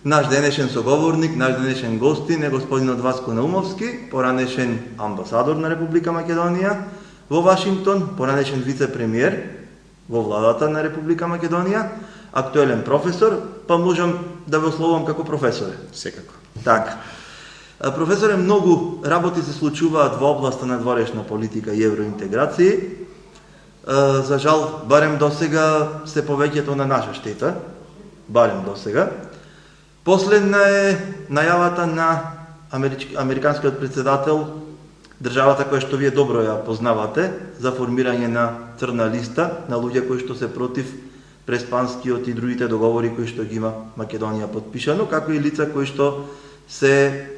Наш денешен соговорник, наш денешен гостин е господинот Васко Наумовски, поранешен амбасадор на Република Македонија во Вашингтон, поранешен вице-премиер во владата на Република Македонија, актуелен професор, па можам да ве ословам како професоре. Секако. Така. Професоре, многу работи се случуваат во областа на дворешна политика и евроинтеграции. За жал, барем досега се повеќето на наша штета, барем досега. Последна е најавата на американскиот председател, државата која што вие добро ја познавате, за формирање на црна листа на луѓе кои што се против преспанскиот и другите договори кои што ги има Македонија подпишано, како и лица кои што се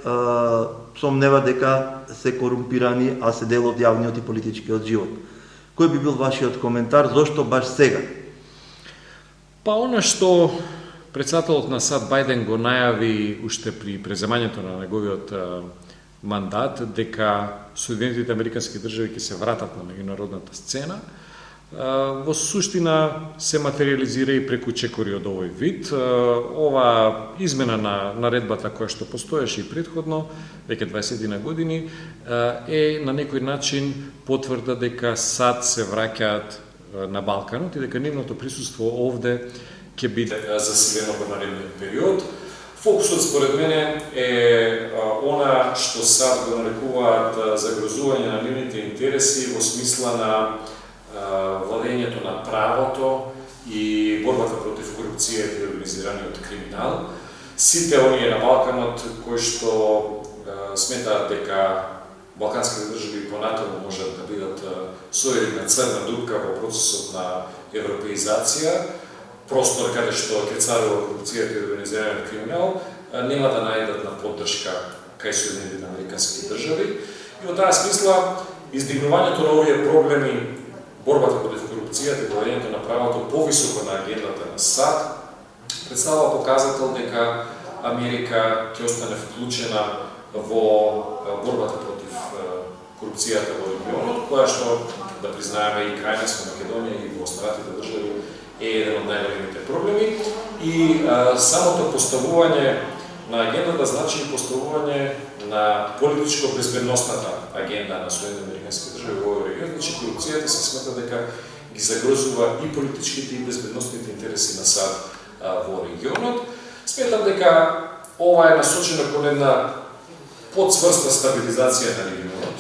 сомнева дека се корумпирани, а се дел од јавниот и политичкиот живот. Кој би бил вашиот коментар, зошто баш сега? Па она што председателот на САД Бајден го најави уште при преземањето на неговиот мандат, дека Соединетите Американски држави ќе се вратат на меѓународната сцена, во суштина се материализира и преку чекори од овој вид. Ова измена на наредбата која што постоеше и предходно, веќе 20 години, е на некој начин потврда дека САД се враќаат на Балканот и дека нивното присуство овде ќе биде засилено во наредниот период. Фокусот според мене е она што САД го нарекуваат загрозување на нивните интереси во смисла на владењето на правото и борбата против корупцијата и организираниот криминал. Сите оние на Балканот кои што сметаат дека балканските држави понатаму можат да бидат соединена црна дупка во процесот на европеизација, простор каде што ќе царува корупцијата и организираниот криминал, нема да најдат на поддршка кај Соединетите Американски држави. И во таа смисла, издигнувањето на овие проблеми, борбата против корупцијата и владењето на правото повисоко на агендата на САД, представува показател дека Америка ќе остане вклучена во борбата против корупцијата во регионот, која што, да признаеме, и крај нас во Македонија и во останатите држави е еден од најголемите проблеми. И самото поставување на агендата значи и поставување на политичко-безбедносната агенда на Соединетите Американски држави во овој регион. Значи, корупцијата се смета дека ги загрозува и политичките и безбедносните интереси на САД во регионот. Сметам дека ова е насочено кон една подцврста стабилизација на регионот,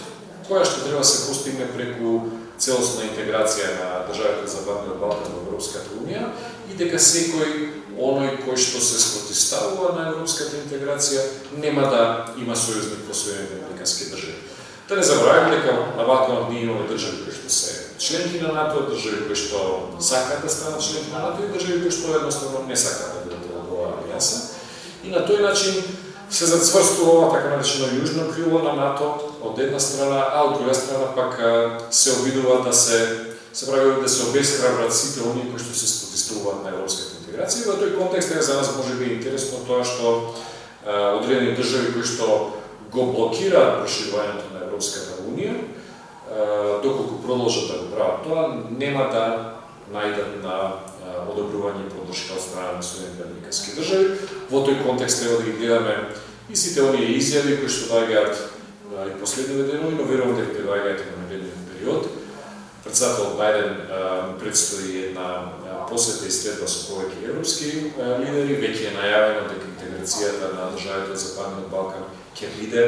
која што треба се постигне преку целосна интеграција на државите за Западниот Балкан во Европската унија и дека секој оној кој што се спротивставува на европската интеграција нема да има сојузник во Соединетите Американски држави. Да не забораваме дека на Балканот ние имаме држави кои што се членки на НАТО, држави кои што сакаат да станат членки на НАТО и држави кои што едноставно не сакаат да бидат во оваа алијанса. И на тој начин се зацврстува ова така наречено јужно крило на НАТО од една страна, а од друга страна пак се обидува да се прави да се обесхрабрат сите оние кои што се спротивставуваат на европската интеграција. Во тој контекст за нас може би интересно тоа што одредени држави кои што го блокираат проширувањето на Европската унија, доколку продолжат да го прават тоа, нема да најдат на одобрување и поддршка од страна на Соединетите Американски држави. Во тој контекст треба да ги гледаме и сите оние изјави кои што доаѓаат и последниве денови, но верувам дека ќе доаѓаат и во наредниот период. Председателот Бајден предстои една посета и следва со повеќе европски лидери, веќе е најавено дека интеграцијата на државите за Западниот Балкан ќе биде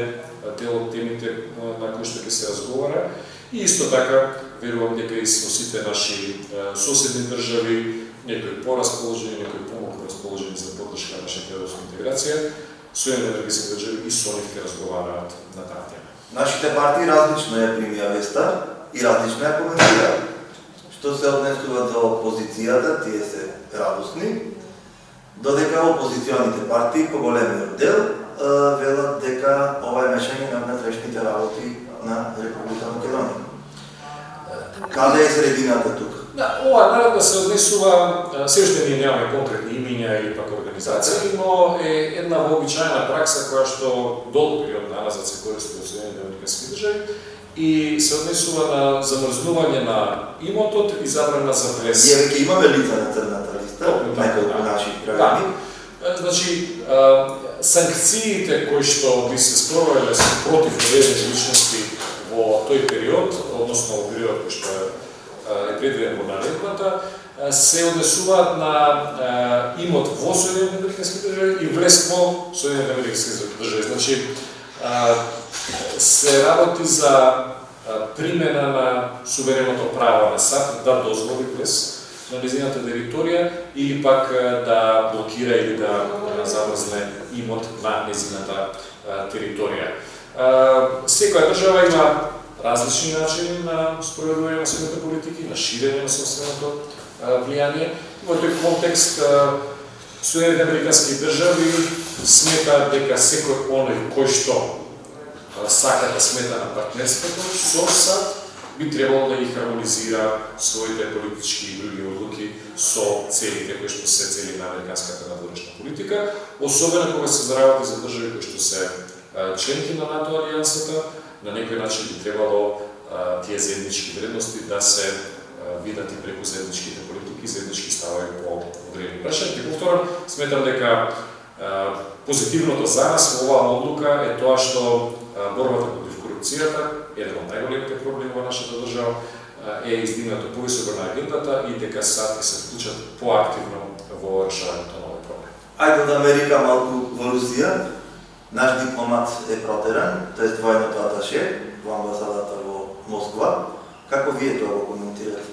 дел од темите на кои што ќе се разговара. И исто така, верувам дека и со сите наши соседни држави, некои порасположени, некои помалку расположени за поддршка на нашата европска интеграција, Соединетите Американски држави и со нив ќе разговараат на таа тема. Нашите партии различно ја примија веста и различно ја коментираат. Што се однесува до опозицијата, тие се радосни, додека опозиционите партии по големиот дел велат дека ова е мешање на внатрешните работи на Република Македонија. Каде е средината тука? Да, ова наредба се однесува, се уште ние немаме конкретни имиња или пак организации, но е една вообичаена пракса која што долг период назад се користи во Соединетите Американски држави и се однесува на замрзнување на имотот и забрана за влез. Ние веќе имаме лица на црната листа, неколку наши граѓани. Значи, санкциите кои што би се спровеле против одредени личности во тој период, односно во период кој што е предвиден во наредбата, се однесуваат на имот во Соединените американски држави и влез во Соединените американски држави. Значи, се работи за примена на сувереното право на САД да дозволи влез на незината територија или пак да блокира или да замрзне имот на незината територија. Секоја држава има различни начини на спроведување на своите политики, на ширење на собственото влијание. Во тој контекст Соединените американски држави сметаат дека секој оној кој што сака да смета на партнерството со САД би требало да ги хармонизира своите политички и други одлуки со целите кои што се цели на американската надворешна политика, особено кога се заработи за држави кои што се членки на НАТО алијансата, на некој начин би требало тие заеднички вредности да се видат и преку заедничките политики, заеднички ставави по одредени прашања. И повторам, сметам дека позитивното за нас во оваа одлука е тоа што борбата против корупцијата, еден од најголемите проблеми во нашата држава, е издигнато повисоко на агендата и дека САД се вклучат поактивно во решавањето на овој проблем. Ајде да Америка малку во Русија. Наш дипломат е протеран, тоест војното аташе во амбасадата во Москва. Како вие тоа го коментирате?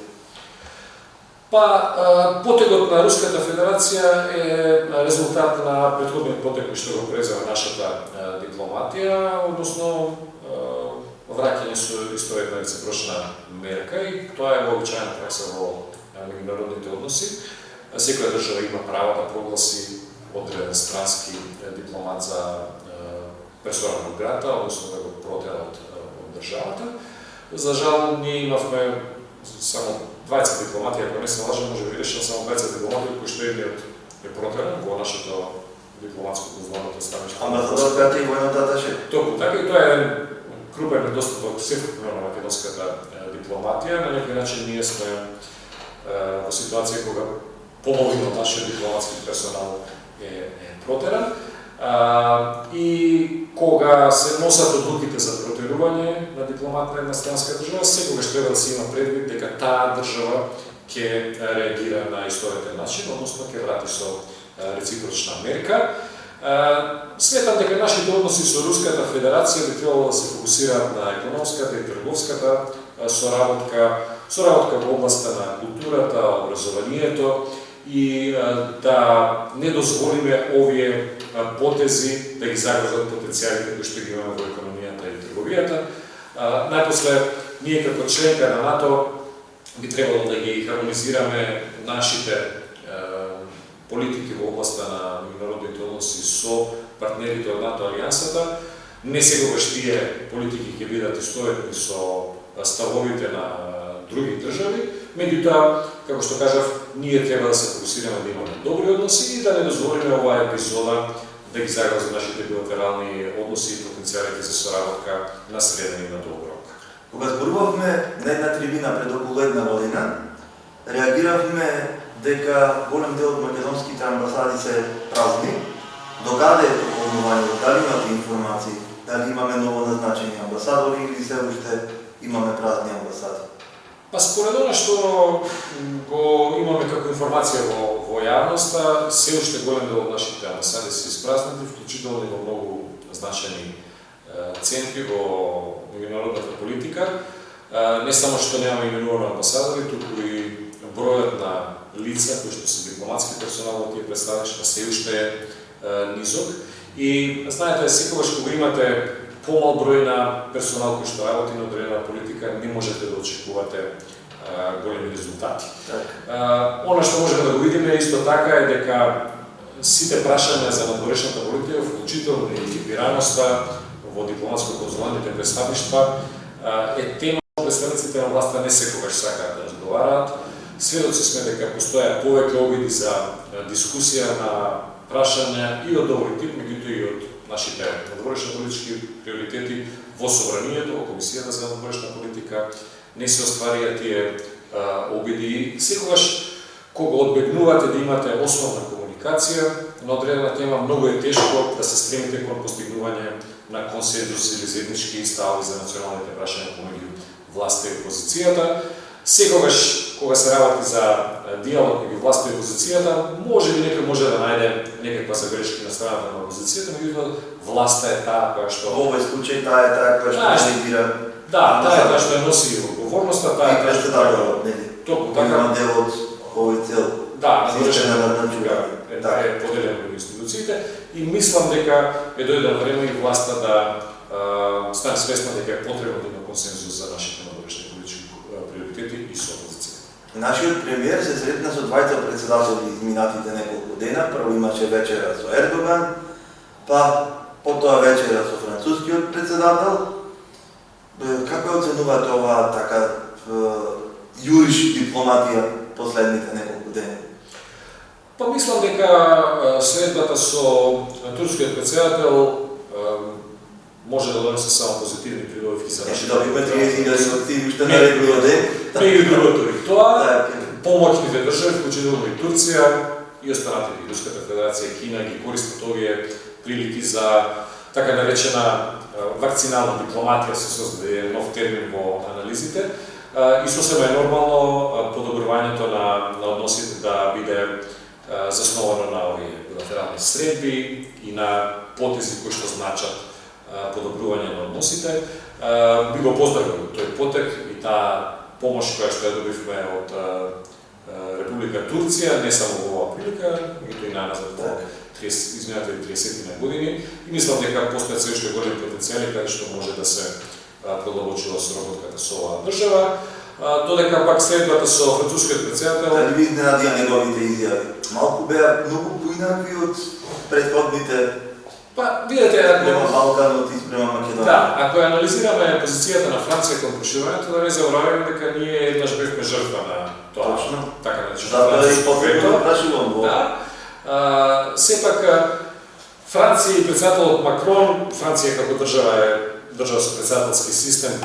Па, потегот на Руската Федерација е резултат на претходниот потег кој што го презема нашата дипломатија, односно враќање со истоветна реципрочна мерка, и тоа е вообичаена пракса во меѓународните односи. Секоја држава има право да прогласи одреден странски дипломат за персона нон грата, односно да го протера од државата. За жал, ние имавме само 20 дипломати, ако не се лажам, може би решен само 20 дипломати, кои што едниот е протеран во нашето дипломатско конзуларно представништво. Амбасадорката и војното аташе. Токму така, и тоа е еден крупен недостаток севкупно на македонската дипломатија. На некој начин ние сме во ситуација кога половина од нашиот дипломатски персонал е протеран. И кога се носат одлуките за протерување на дипломат на една странска држава, секогаш треба да се има предвид дека таа држава ќе реагира на истоветен начин, односно ќе врати со реципрочна мерка. Сметам дека нашите односи со Руската Федерација би требало да се фокусираат на економската и трговската соработка во областа на културата, образованието, и да не дозволиме овие потези да ги загрозат потенцијалите кои што ги имаме во економијата и трговијата. Најпосле, ние како членка на НАТО би требало да ги хармонизираме нашите политики во областа на меѓународните односи со партнерите од НАТО алијансата. Не секогаш тие политики ќе бидат истоветни со ставовите на други држави, меѓутоа, како што кажав, ние треба да се фокусираме да имаме добри односи и да не дозволиме оваа епизода да ги загрози нашите билатерални односи и потенцијалите за соработка на среден и на долг рок. Кога зборувавме на една трибина пред околу една година, реагиравме дека голем дел од македонските амбасади се празни. Докаде е попълнувањето? Дали имате информации? Дали имаме ново назначени амбасадори или се уште имаме празни амбасади? Па според она што го имаме како информација во јавноста, се уште голем дел од нашите амбасади се испразнати, вклучително и во многу значајни центри во меѓународната политика. Не само што нема именувани амбасадори, туку и бројот на лица кои што се дипломатски персонал во тие представништва се уште е низок. И знаете, секогаш кога имате помал број на персонал кој што работи на одредена политика, не можете да очекувате големи резултати. Она што можеме да го видиме исто така е дека сите прашања за надворешната политика, вклучително и екипираноста во дипломатско-конзуларните представништва, е тема представниците на власта не секогаш сакаат да разговараат. Сведоци сме дека постојат повеќе обиди за дискусија на прашања и од овој тип, меѓутоа и од нашите надворешни политички приоритети во собранието, во Комисијата за надворешна политика, не се остварија тие обиди. Секогаш кога одбегнувате да имате основна комуникација, на одредена тема, многу е тешко да се стремите кон постигнување на консензус или заеднички ставови за националните прашања помеѓу власта и опозицијата. Секогаш, кога се работи за диалог меѓу власта и опозицијата, може би некој може да најде некаква загрешка на страната на опозицијата, меѓутоа власта е таа која што... Во овој случај таа е таа која што prezentира... Да, таа е таа што ја носи одговорноста, таа е таа што треба... Токму така... Има дел од овој цел. Да, е поделено меѓу институциите и мислам дека е дојдено време и власта да стане свесна дека е потребно да има консензус за нашите надворешни политички приоритети и со опозицијата. Нашиот премиер се сретна со двајца председатели изминатите неколку дена. Прво имаше вечера со Ердоган, па потоа вечера со францускиот председател. Како оценувате оваа така јуриш дипломатија последните неколку дена? Па мислам дека следбата со турскиот председател може да донесе само позитивни придобивки за нашите. Добивме 30.000 вакцини уште на регуло ден. Меѓу другото и тоа, помоќните држави, вклучително и Турција и останатите, и Руската федерација, Кина ги користат овие прилики за така наречена вакцинална дипломатија, се создаде нов термин во анализите. И сосема е нормално подобрувањето на односите да биде засновано на овие билатерални средби и на потези кои што значат подобрување на односите. Би го поздравил тој потек и таа помош која што ја добивме од Република Турција, не само во оваа прилика, ниту и наназад во 30 години. И мислам дека постојат се уште големи потенцијали каде што може да се продолбочува соработката со оваа држава. Додека пак следбата со францускиот председател... Дали ви изненадија неговите изјави? Малку беа многу поинакви од претходните... Па, видете, ако... Према Балканот и спрема Македонија. Да, ако анализираме позицијата на Франција кон проширувањето, да не забораваме дека ние еднаш бевме жртва на тоа. Точно. Така наречено. Да, и последно прашувам во. Да. Сепак, Франција и председателот Макрон, Франција како држава е држава со председателски систем,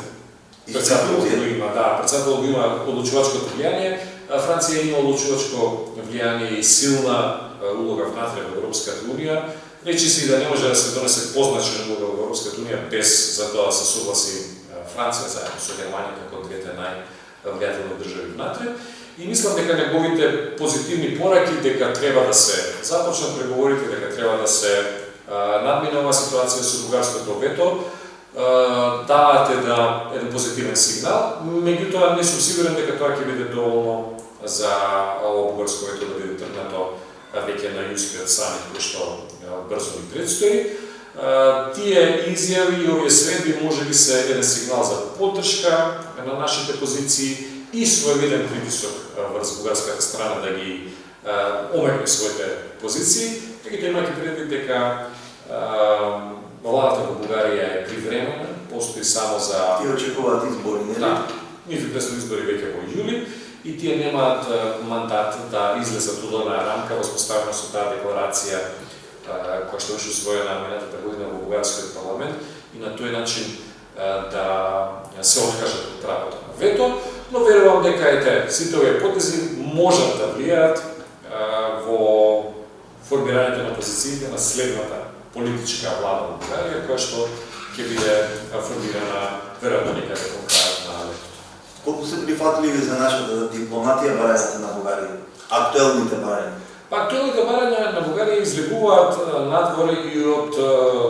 председателот го има, да, председателот го има одлучувачкото влијание, Франција има одлучувачко влијание и силна улога внатре во Европската унија. Речи се и да не може да се донесе позначена улога во Европската унија без за тоа се согласи Франција заедно со Германија како двете највлијателни држави внатре. И мислам дека неговите позитивни пораки дека треба да се започнат преговорите, дека треба да се надмине оваа ситуација со бугарското вето, давате еден позитивен сигнал, меѓутоа не сум сигурен дека тоа ќе биде доволно за ово бугарско вето да биде тргнато веќе на јунскиот самит кој што брзо ни предстои. Тие изјави и овие средби може би се еден сигнал за поддршка на нашите позиции и своевиден притисок врз бугарската страна да ги омекне своите позиции, меѓутоа имајќи предвид дека владата во Бугарија е привремена, постои само за... Тие очекуваат избори, нели? Да, нивни предстои избори веќе во јули и тие немаат мандат да излезат од онаа рамка воспоставена со таа декларација која што беше усвоена минатата година во бугарскиот парламент и на тој начин да се откажат од правото на вето, но верувам дека сите овие потези можат да влијаат во формирањето на позициите на следната политичка влада во Бугарија, која што ќе биде формирана веројатно некаде кон крајот на летото. Колку се прифатливи за нашата дипломатија барањата на Бугарија? Актуелните барања? Актуелните барања на Бугарија излегуваат надвор и од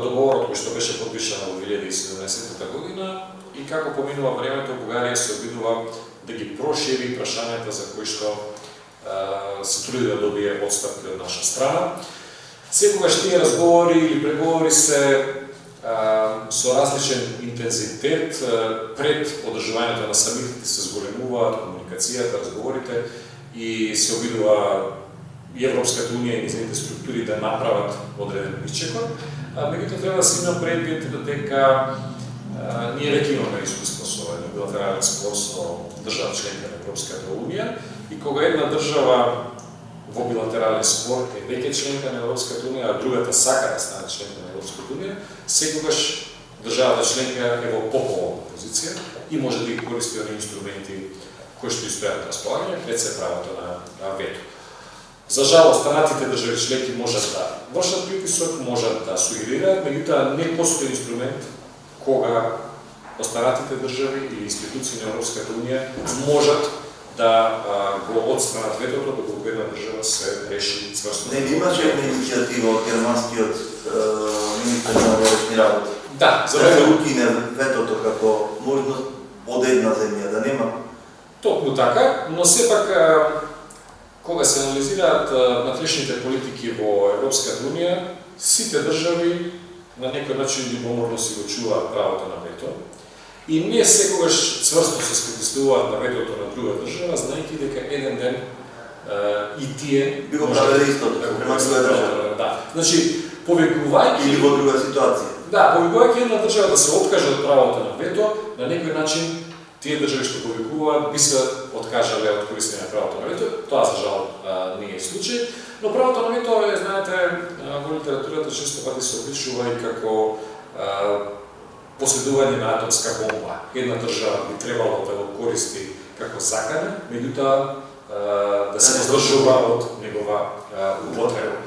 договорот кој што беше подпишан во 2017 година и како поминува времето Бугарија се обидува да ги прошири прашањата за кои што се труди да добие отстапки од наша страна. Секогаш тие разговори или преговори се со различен интензитет пред одржувањето на самитите се зголемуваат комуникацијата, разговорите и се обидува и Европската унија и низините структури да направат одреден исчекор. Меѓутоа треба да се има предвид дека ние веќе имаме искуство со еден билатерален спор со држава членка на Европската унија и кога една држава во билатерален спор е веќе членка на Европската унија, а другата сака да стане членка на Европската унија, секогаш државата членка е во поповолна позиција и може да ги користи оние инструменти кои што стојат на располагање пред се правото на вето. За жал, останатите држави членки можат да вршат притисок, можат да сугерираат, меѓутоа не постои инструмент кога останатите држави или институции на Европската унија можат да го отстранат ветото доколку една држава се реши цврсто. Не имаше една иницијатива од германскиот министер на външни работи. Да, за да се укине ветото како можност од една земја, да нема. Токму така, но сепак кога се анализираат внатрешните политики во Европската унија, сите држави на некој начин љубоморно си го чуваат правото на вето и не секогаш цврсто се спротивуваат на ветото на друга држава, знаејќи дека еден ден и тие би го правеле истото према друга држава. Да. Значи, повикувајќи или во друга ситуација. Да, повикувајќи една држава да се откаже од правото на вето, на некој начин тие држави што повикуваат би се откажале од користење на правото на вето. Тоа за жал не е случај, но правото на вето е, знаете, во литературата често пати се опишува и како поседување на атомска бомба. Една држава би требало да го користи како закана, меѓутоа да се воздржува од негова употреба.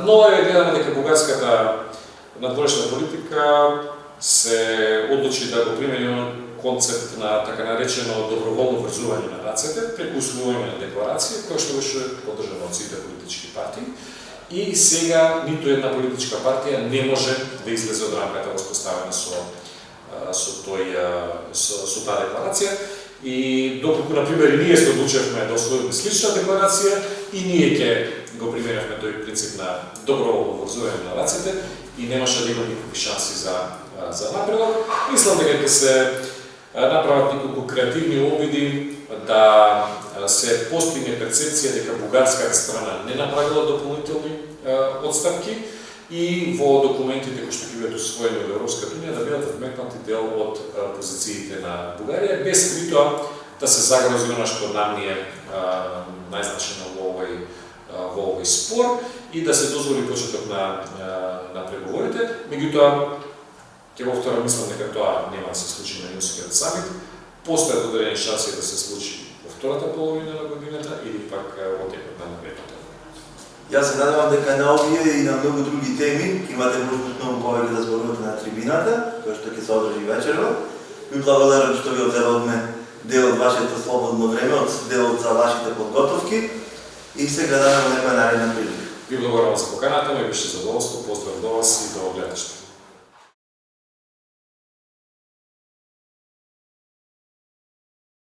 Но гледаме дека бугарската надворешна политика се одлучи да го примени концепт на така наречено доброволно врзување на рацете преку усвојување на декларација која што беше поддржана од сите политички партии и сега ниту една политичка партија не може да излезе од рамката воспоставена со таа декларација и доколку на пример и ние се одлучевме да усвоиме слична декларација и ние ќе го применавме тој принцип на доброволно врзување на рацете и немаше да има никакви шанси за напредок. Мислам дека ќе се направат неколку креативни обиди да се постигне перцепција дека бугарската страна не направила дополнителни отстапки и во документите кои што ќе бидат усвоени од Европската унија да бидат вметнати дел од позициите на Бугарија, без притоа да се загрози она што нам ни е најзначено во овој спор и да се дозволи почеток на преговорите. Меѓутоа, ќе повторам, мислам дека тоа нема да се случи на Јунскиот самит. Постојат одредени шанси да се случи во втората половина на годината или пак во текот на третата. Јас се надевам дека на овие и на многу други теми ќе имате можност многу повеќе да зборувате на трибината, која што ќе се одржи вечерва. Ви благодарам што ви одземавме дел од вашето слободно време, дел за вашите подготовки и се гледаме во некоја наредна прилика. Ви благодарам за поканата, ме беше задоволство, поздрав до вас и до гледачите.